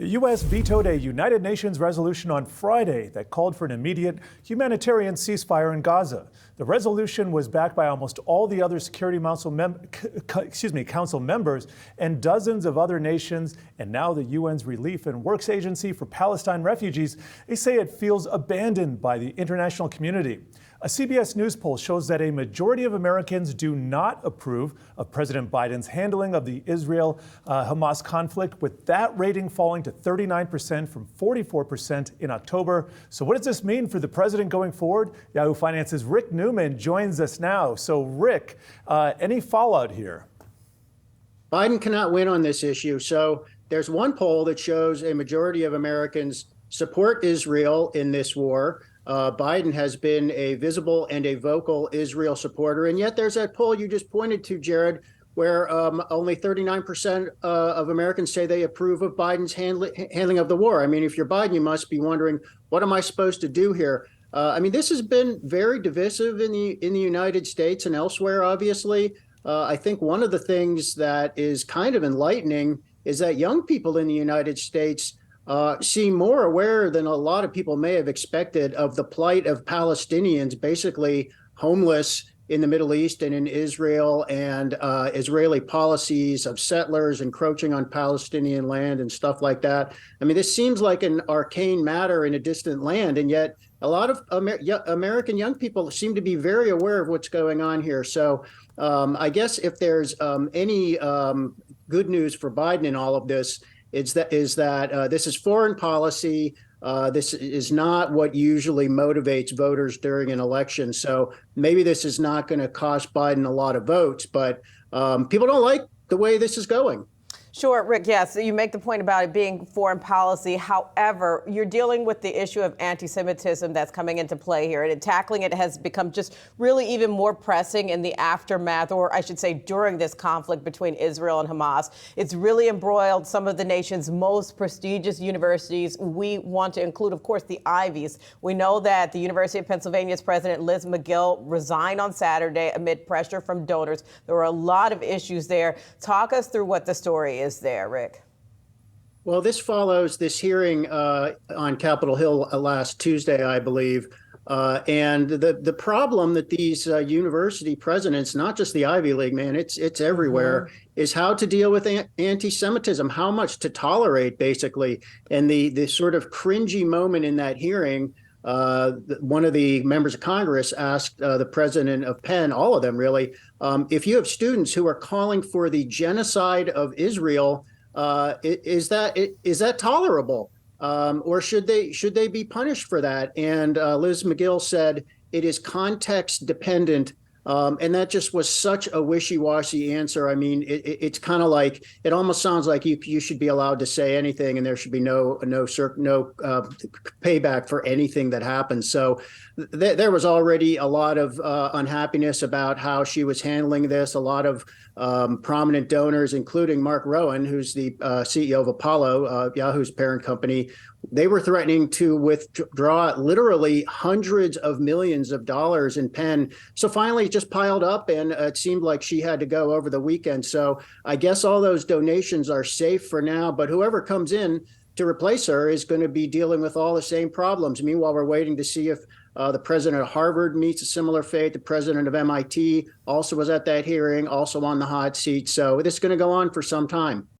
The U.S. vetoed a United Nations resolution on Friday that called for an immediate humanitarian ceasefire in Gaza. The resolution was backed by almost all the other Security Council members and dozens of other nations. And now the UN's Relief and Works Agency for Palestine Refugees, they say it feels abandoned by the international community. A CBS News poll shows that a majority of Americans do not approve of President Biden's handling of the Israel-Hamas conflict, with that rating falling to 39% from 44% in October. So what does this mean for the president going forward? Yahoo Finance's Rick Newman joins us now. So Rick, any fallout here? Biden cannot win on this issue. So there's one poll that shows a majority of Americans support Israel in this war. Biden has been a visible and a vocal Israel supporter. And yet there's that poll you just pointed to, Jared, where only 39% of Americans say they approve of Biden's handling of the war. I mean, if you're Biden, you must be wondering, what am I supposed to do here? I mean, this has been very divisive in the United States and elsewhere, obviously. I think one of the things that is kind of enlightening is that young people in the United States seem more aware than a lot of people may have expected of the plight of Palestinians, basically homeless in the Middle East and in Israel, and Israeli policies of settlers encroaching on Palestinian land and stuff like that. I mean, this seems like an arcane matter in a distant land, and yet a lot of American young people seem to be very aware of what's going on here. So I guess if there's any good news for Biden in all of this, is that this is foreign policy. This is not what usually motivates voters during an election. So maybe this is not going to cost Biden a lot of votes, but people don't like the way this is going. Sure, Rick, yes, you make the point about it being foreign policy. However, you're dealing with the issue of anti-Semitism that's coming into play here, and tackling it has become just really even more pressing in the aftermath, or I should say during this conflict between Israel and Hamas. It's really embroiled some of the nation's most prestigious universities. We want to include, of course, the Ivies. We know that the University of Pennsylvania's president, Liz McGill, resigned on Saturday amid pressure from donors. There were a lot of issues there. Talk us through what the story is there, Rick. Well, this follows this hearing on Capitol Hill last Tuesday, I believe. And the problem that these university presidents, not just the Ivy League, man, it's everywhere, is how to deal with anti-Semitism, how much to tolerate, basically. And the sort of cringy moment in that hearing, one of the members of Congress asked the president of Penn, all of them really, if you have students who are calling for the genocide of Israel, is that tolerable? Or should they be punished for that? And Liz McGill said it is context dependent. And that just was such a wishy-washy answer. I mean, it's kind of like, it almost sounds like you should be allowed to say anything and there should be no payback for anything that happens. So there was already a lot of unhappiness about how she was handling this. A lot of prominent donors, including Mark Rowan, who's the CEO of Apollo, Yahoo's parent company, they were threatening to withdraw literally hundreds of millions of dollars in Penn. So finally it just piled up, and it seemed like she had to go over the weekend. So I guess all those donations are safe for now, but whoever comes in to replace her is going to be dealing with all the same problems. Meanwhile, we're waiting to see if the president of Harvard meets a similar fate. The president of MIT also was at that hearing, also on the hot seat. So this is going to go on for some time.